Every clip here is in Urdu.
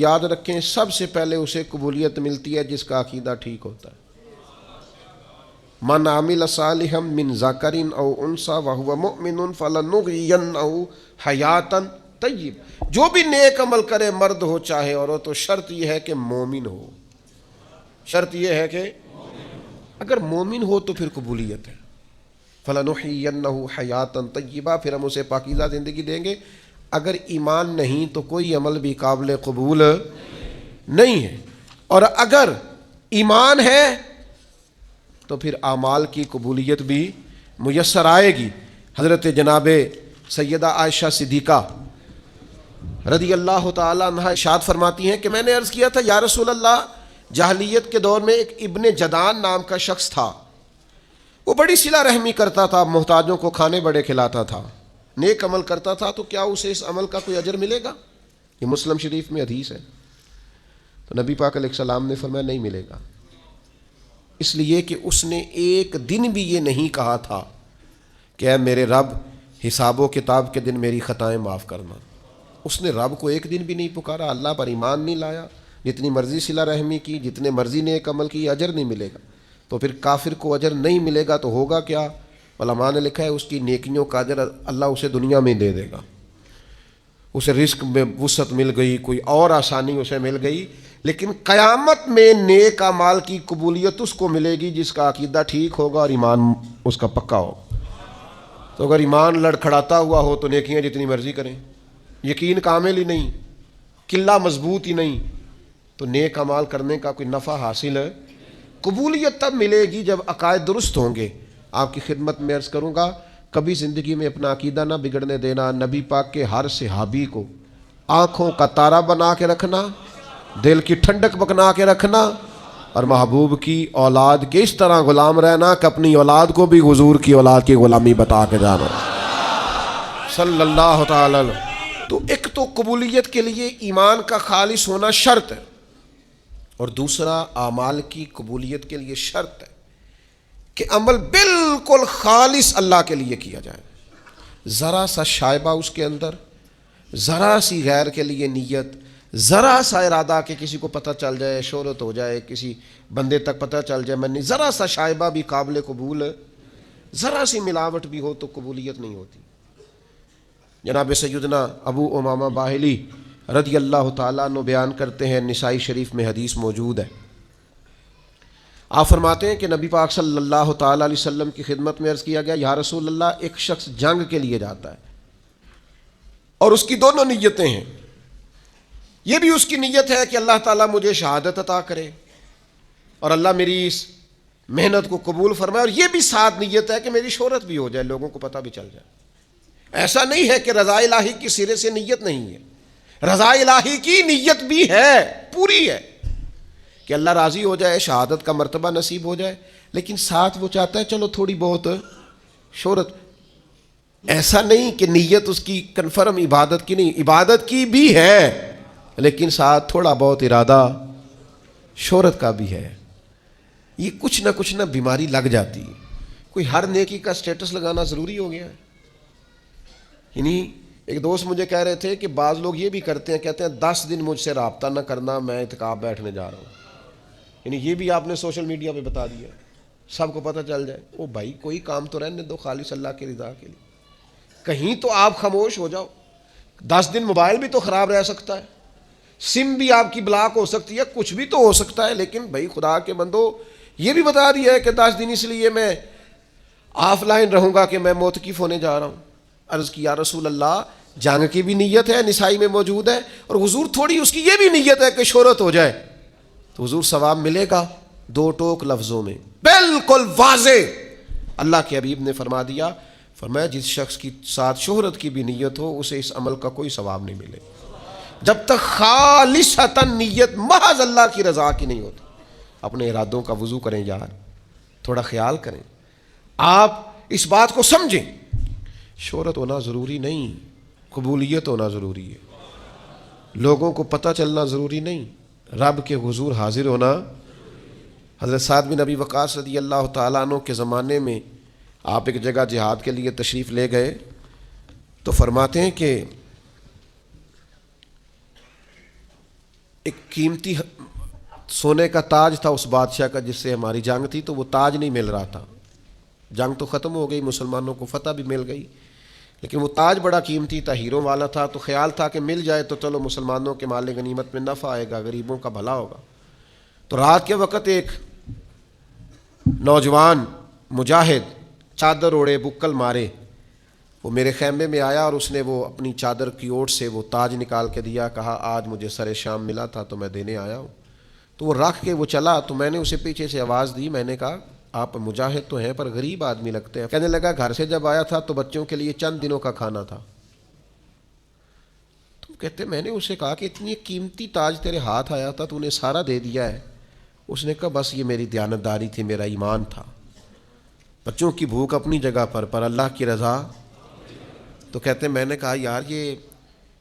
یاد رکھیں سب سے پہلے اسے قبولیت ملتی ہے جس کا عقیدہ ٹھیک ہوتا ہے. من عمل صالحا من ذکر او انثی وهو مؤمن فلنحینہ حیاتا طیب. جو بھی نیک عمل کرے مرد ہو چاہے عورت ہو، شرط یہ ہے کہ مومن ہو. شرط یہ ہے کہ اگر مومن ہو تو پھر قبولیت ہے. فلنحینہ حیاتا طیبہ، پھر ہم اسے پاکیزہ زندگی دیں گے. اگر ایمان نہیں تو کوئی عمل بھی قابل قبول نہیں ہے، اور اگر ایمان ہے تو پھر اعمال کی قبولیت بھی میسر آئے گی. حضرت جناب سیدہ عائشہ صدیقہ رضی اللہ تعالی عنہا ارشاد فرماتی ہیں کہ میں نے عرض کیا تھا یا رسول اللہ، جاہلیت کے دور میں ایک ابن جدان نام کا شخص تھا، وہ بڑی صلہ رحمی کرتا تھا، محتاجوں کو کھانے بڑے کھلاتا تھا، نیک عمل کرتا تھا، تو کیا اسے اس عمل کا کوئی اجر ملے گا؟ یہ مسلم شریف میں حدیث ہے. تو نبی پاک علیہ السلام نے فرمایا نہیں ملے گا، اس لیے کہ اس نے ایک دن بھی یہ نہیں کہا تھا کہ اے میرے رب حساب و کتاب کے دن میری خطائیں معاف کرنا. اس نے رب کو ایک دن بھی نہیں پکارا، اللہ پر ایمان نہیں لایا، جتنی مرضی صلہ رحمی کی، جتنے مرضی نیک عمل کی، اجر نہیں ملے گا. تو پھر کافر کو اجر نہیں ملے گا تو ہوگا کیا؟ علماء نے لکھا ہے اس کی نیکیوں کا اجر اللہ اسے دنیا میں دے دے گا. اسے رزق میں وسعت مل گئی، کوئی اور آسانی اسے مل گئی، لیکن قیامت میں نیک اعمال کی قبولیت اس کو ملے گی جس کا عقیدہ ٹھیک ہوگا اور ایمان اس کا پکا ہو. تو اگر ایمان لڑکھڑاتا ہوا ہو تو نیکیاں جتنی مرضی کریں، یقین کامل ہی نہیں، قلہ مضبوط ہی نہیں، تو نیک اعمال کرنے کا کوئی نفع حاصل ہے. قبولیت تب ملے گی جب عقائد درست ہوں گے. آپ کی خدمت میں عرض کروں گا، کبھی زندگی میں اپنا عقیدہ نہ بگڑنے دینا. نبی پاک کے ہر صحابی کو آنکھوں کا تارا بنا کے رکھنا، دل کی ٹھنڈک بنا کے رکھنا، اور محبوب کی اولاد کے اس طرح غلام رہنا کہ اپنی اولاد کو بھی حضور کی اولاد کی غلامی بتا کے جانا صلی اللہ تعالی علیہ. تو ایک تو قبولیت کے لیے ایمان کا خالص ہونا شرط ہے، اور دوسرا اعمال کی قبولیت کے لیے شرط ہے کہ عمل بالکل خالص اللہ کے لیے کیا جائے. ذرا سا شائبہ اس کے اندر، ذرا سی غیر کے لیے نیت، ذرا سا ارادہ کہ کسی کو پتہ چل جائے، شہرت ہو جائے، کسی بندے تک پتہ چل جائے میں نہیں، ذرا سا شائبہ بھی قابل قبول ہے. ذرا سی ملاوٹ بھی ہو تو قبولیت نہیں ہوتی. جناب سیدنا ابو امامہ باہلی رضی اللہ تعالیٰ عنہ بیان کرتے ہیں، نسائی شریف میں حدیث موجود ہے. آپ فرماتے ہیں کہ نبی پاک صلی اللہ تعالیٰ علیہ وسلم کی خدمت میں عرض کیا گیا یا رسول اللہ، ایک شخص جنگ کے لیے جاتا ہے اور اس کی دونوں نیتیں ہیں. یہ بھی اس کی نیت ہے کہ اللہ تعالیٰ مجھے شہادت عطا کرے اور اللہ میری اس محنت کو قبول فرمائے، اور یہ بھی ساتھ نیت ہے کہ میری شہرت بھی ہو جائے، لوگوں کو پتہ بھی چل جائے. ایسا نہیں ہے کہ رضا الہی کی سرے سے نیت نہیں ہے، رضا الہی کی نیت بھی ہے، پوری ہے کہ اللہ راضی ہو جائے، شہادت کا مرتبہ نصیب ہو جائے، لیکن ساتھ وہ چاہتا ہے چلو تھوڑی بہت شہرت. ایسا نہیں کہ نیت اس کی کنفرم عبادت کی نہیں، عبادت کی بھی ہے لیکن ساتھ تھوڑا بہت ارادہ شہرت کا بھی ہے. یہ کچھ نہ بیماری لگ جاتی ہے. کوئی ہر نیکی کا سٹیٹس لگانا ضروری ہو گیا ہے. یعنی ایک دوست مجھے کہہ رہے تھے کہ بعض لوگ یہ بھی کرتے ہیں، کہتے ہیں 10 دن مجھ سے رابطہ نہ کرنا، میں اعتکاف بیٹھنے جا رہا ہوں. یعنی یہ بھی آپ نے سوشل میڈیا پہ بتا دیا، سب کو پتہ چل جائے. او بھائی کوئی کام تو رہنے دو خالص اللہ کی رضا کے لیے. کہیں تو آپ خاموش ہو جاؤ. 10 دن موبائل بھی تو خراب رہ سکتا ہے، سم بھی آپ کی بلاک ہو سکتی ہے، کچھ بھی تو ہو سکتا ہے. لیکن بھائی خدا کے بندو، یہ بھی بتا دیا ہے کہ 10 دن اس لیے میں آف لائن رہوں گا کہ میں موتقف ہونے جا رہا ہوں. عرض کی یا رسول اللہ، جنگ کی بھی نیت ہے، نسائی میں موجود ہے، اور حضور تھوڑی اس کی یہ بھی نیت ہے کہ شہرت ہو جائے، تو حضور ثواب ملے گا. 2 ٹوک لفظوں میں بالکل واضح اللہ کے حبیب نے فرما دیا، فرمایا جس شخص کی ساتھ شہرت کی بھی نیت ہو اسے اس عمل کا کوئی ثواب نہیں ملے جب تک خالصتاً نیت محض اللہ کی رضا کی نہیں ہوتی. اپنے ارادوں کا وضو کریں یار، تھوڑا خیال کریں. آپ اس بات کو سمجھیں، شہرت ہونا ضروری نہیں، قبولیت ہونا ضروری ہے. لوگوں کو پتہ چلنا ضروری نہیں، رب کے حضور حاضر ہونا. حضرت سعد بن ابی وقاص رضی اللہ تعالیٰ عنہ کے زمانے میں آپ ایک جگہ جہاد کے لیے تشریف لے گئے تو فرماتے ہیں کہ ایک قیمتی سونے کا تاج تھا اس بادشاہ کا جس سے ہماری جنگ تھی، تو وہ تاج نہیں مل رہا تھا. جنگ تو ختم ہو گئی، مسلمانوں کو فتح بھی مل گئی، لیکن وہ تاج بڑا قیمتی تھا، ہیروں والا تھا. تو خیال تھا کہ مل جائے تو چلو مسلمانوں کے مال غنیمت میں نفع آئے گا، غریبوں کا بھلا ہوگا. تو رات کے وقت ایک نوجوان مجاہد چادر اوڑے بکل مارے وہ میرے خیمے میں آیا، اور اس نے وہ اپنی چادر کی اوٹ سے وہ تاج نکال کے دیا. کہا آج مجھے سر شام ملا تھا تو میں دینے آیا ہوں. تو وہ رکھ کے وہ چلا. تو میں نے اسے پیچھے سے آواز دی، میں نے کہا آپ مجاہد تو ہیں پر غریب آدمی لگتے ہیں. کہنے لگا گھر سے جب آیا تھا تو بچوں کے لیے چند دنوں کا کھانا تھا. تو کہتے میں نے اسے کہا کہ اتنی قیمتی تاج تیرے ہاتھ آیا تھا تو نے سارا دے دیا ہے. اس نے کہا بس یہ میری دیانتداری تھی، میرا ایمان تھا. بچوں کی بھوک اپنی جگہ پر اللہ کی رضا. تو کہتے میں نے کہا یار یہ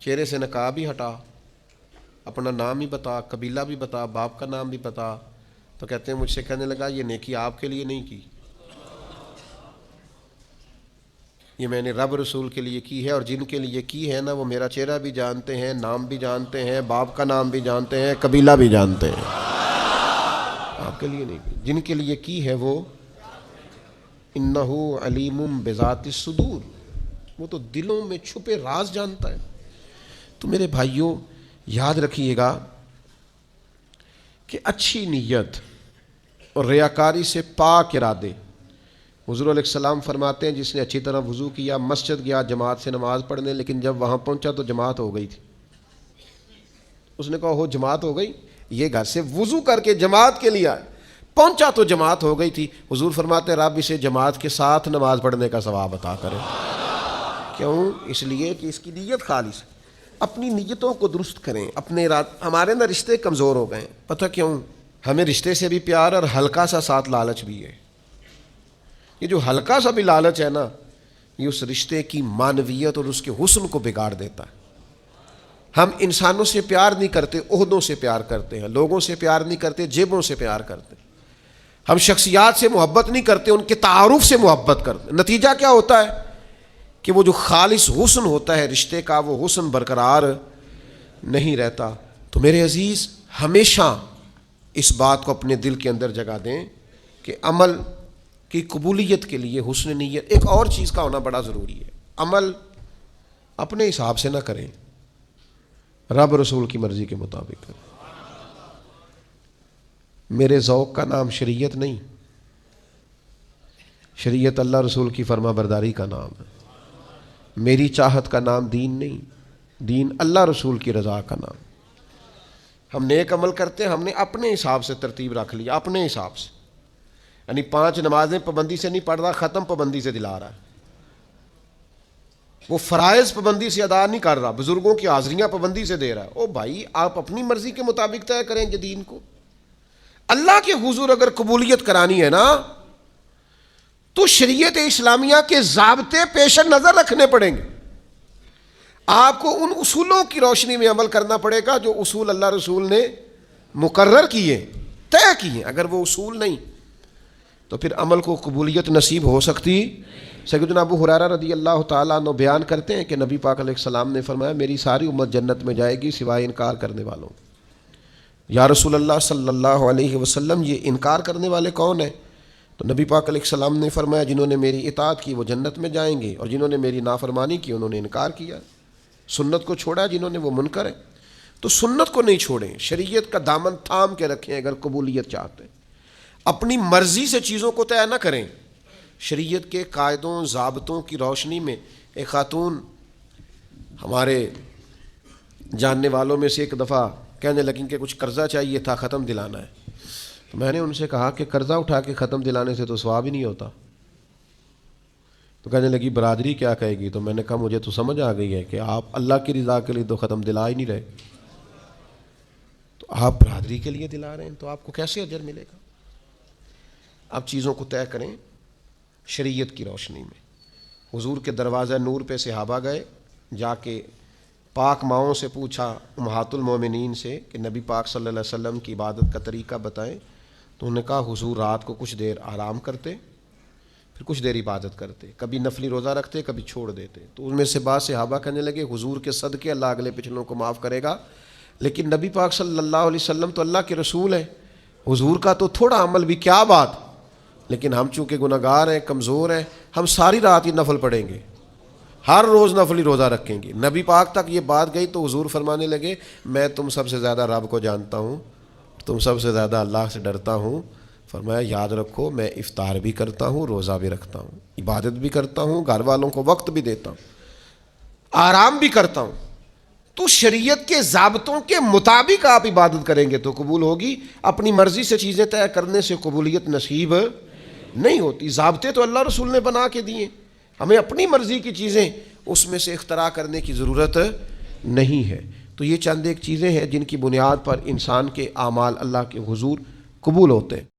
چہرے سے نقاب ہی ہٹا، اپنا نام ہی بتا، قبیلہ بھی بتا، باپ کا نام بھی بتا. تو کہتے ہیں مجھ سے کہنے لگا یہ نیکی آپ کے لیے نہیں کی، یہ میں نے رب رسول کے لیے کی ہے، اور جن کے لیے کی ہے نا وہ میرا چہرہ بھی جانتے ہیں، نام بھی جانتے ہیں، باپ کا نام بھی جانتے ہیں، قبیلہ بھی جانتے ہیں. آپ کے لیے نہیں کی، جن کے لیے کی ہے وہ انہ علیم بذات الصدور، وہ تو دلوں میں چھپے راز جانتا ہے. تو میرے بھائیوں یاد رکھیے گا کہ اچھی نیت اور ریاکاری سے پاک ارادے. حضور علیہ السلام فرماتے ہیں جس نے اچھی طرح وضو کیا، مسجد گیا جماعت سے نماز پڑھنے، لیکن جب وہاں پہنچا تو جماعت ہو گئی تھی. اس نے کہا ہو جماعت ہو گئی، یہ گھر سے وضو کر کے جماعت کے لیے آئے، پہنچا تو جماعت ہو گئی تھی. حضور فرماتے ہیں رب اسے جماعت کے ساتھ نماز پڑھنے کا ثواب عطا کرے. کیوں؟ اس لیے کہ اس کی نیت خالص ہے. اپنی نیتوں کو درست کریں. اپنے ہمارے اندر رشتے کمزور ہو گئے ہیں. پتہ کیوں؟ ہمیں رشتے سے بھی پیار اور ہلکا سا ساتھ لالچ بھی ہے. یہ جو ہلکا سا بھی لالچ ہے نا، یہ اس رشتے کی معنویت اور اس کے حسن کو بگاڑ دیتا ہے. ہم انسانوں سے پیار نہیں کرتے، عہدوں سے پیار کرتے ہیں. لوگوں سے پیار نہیں کرتے، جیبوں سے پیار کرتے ہیں. ہم شخصیات سے محبت نہیں کرتے، ان کے تعارف سے محبت کرتے ہیں. نتیجہ کیا ہوتا ہے کہ وہ جو خالص حسن ہوتا ہے رشتے کا، وہ حسن برقرار نہیں رہتا. تو میرے عزیز ہمیشہ اس بات کو اپنے دل کے اندر جگہ دیں کہ عمل کی قبولیت کے لیے حسن نیت. ایک اور چیز کا ہونا بڑا ضروری ہے. عمل اپنے حساب سے نہ کریں، رب رسول کی مرضی کے مطابق کریں. میرے ذوق کا نام شریعت نہیں، شریعت اللہ رسول کی فرما برداری کا نام ہے. میری چاہت کا نام دین نہیں، دین اللہ رسول کی رضا کا نام. ہم نیک عمل کرتے ہیں، ہم نے اپنے حساب سے ترتیب رکھ لیا، اپنے حساب سے. یعنی 5 نمازیں پابندی سے نہیں پڑھ رہا، ختم پابندی سے دلا رہا ہے. وہ فرائض پابندی سے ادا نہیں کر رہا، بزرگوں کی حاضریاں پابندی سے دے رہا ہے. او بھائی آپ اپنی مرضی کے مطابق طے کریں کہ دین کو. اللہ کے حضور اگر قبولیت کرانی ہے نا تو شریعت اسلامیہ کے ضابطے پیش نظر رکھنے پڑیں گے. آپ کو ان اصولوں کی روشنی میں عمل کرنا پڑے گا جو اصول اللہ رسول نے مقرر کیے، طے کیے. اگر وہ اصول نہیں تو پھر عمل کو قبولیت نصیب ہو سکتی. سیدنا ابو ہریرہ رضی اللہ تعالیٰ عنہ بیان کرتے ہیں کہ نبی پاک علیہ السلام نے فرمایا میری ساری امت جنت میں جائے گی سوائے انکار کرنے والوں. یا رسول اللہ صلی اللہ علیہ وسلم یہ انکار کرنے والے کون ہیں؟ تو نبی پاک علیہ السلام نے فرمایا جنہوں نے میری اطاعت کی وہ جنت میں جائیں گے، اور جنہوں نے میری نافرمانی کی انہوں نے انکار کیا، سنت کو چھوڑا جنہوں نے وہ منکر ہے. تو سنت کو نہیں چھوڑیں، شریعت کا دامن تھام کے رکھیں. اگر قبولیت چاہتے ہیں اپنی مرضی سے چیزوں کو طے نہ کریں. شریعت کے قاعدوں ضابطوں کی روشنی میں ایک خاتون ہمارے جاننے والوں میں سے ایک دفعہ کہنے لگیں کہ کچھ قرضہ چاہیے تھا، ختم دلانا ہے. تو میں نے ان سے کہا کہ قرضہ اٹھا کے ختم دلانے سے تو ثواب ہی نہیں ہوتا. تو کہنے لگی برادری کیا کہے گی. تو میں نے کہا مجھے تو سمجھ آ گئی ہے کہ آپ اللہ کی رضا کے لیے تو ختم دلا ہی نہیں رہے، تو آپ برادری کے لیے دلا رہے ہیں تو آپ کو کیسے اجر ملے گا. آپ چیزوں کو طے کریں شریعت کی روشنی میں. حضور کے دروازہ نور پہ صحابہ گئے، جا کے پاک ماؤں سے پوچھا امہات المومنین سے کہ نبی پاک صلی اللہ علیہ وسلم کی عبادت کا طریقہ بتائیں. تو انہوں نے کہا حضور رات کو کچھ دیر آرام کرتے پھر کچھ دیر عبادت کرتے، کبھی نفلی روزہ رکھتے کبھی چھوڑ دیتے. تو ان میں سے بعض صحابہ کہنے لگے حضور کے صدقے اللہ اگلے پچھلوں کو معاف کرے گا. لیکن نبی پاک صلی اللہ علیہ وسلم تو اللہ کے رسول ہیں، حضور کا تو تھوڑا عمل بھی کیا بات، لیکن ہم چونکہ گناہگار ہیں، کمزور ہیں، ہم ساری رات ہی نفل پڑھیں گے، ہر روز نفلی روزہ رکھیں گے۔ نبی پاک تک یہ بات گئی تو حضور فرمانے لگے میں تم سب سے زیادہ رب کو جانتا ہوں، تم سب سے زیادہ اللہ سے ڈرتا ہوں۔ فرمایا یاد رکھو میں افطار بھی کرتا ہوں، روزہ بھی رکھتا ہوں، عبادت بھی کرتا ہوں، گھر والوں کو وقت بھی دیتا ہوں، آرام بھی کرتا ہوں۔ تو شریعت کے ضابطوں کے مطابق آپ عبادت کریں گے تو قبول ہوگی، اپنی مرضی سے چیزیں طے کرنے سے قبولیت نصیب نہیں ہوتی۔ ضابطے تو اللہ رسول نے بنا کے دیے، ہمیں اپنی مرضی کی چیزیں اس میں سے اختراع کرنے کی ضرورت نہیں ہے۔ تو یہ چند ایک چیزیں ہیں جن کی بنیاد پر انسان کے اعمال اللہ کے حضور قبول ہوتے ہیں۔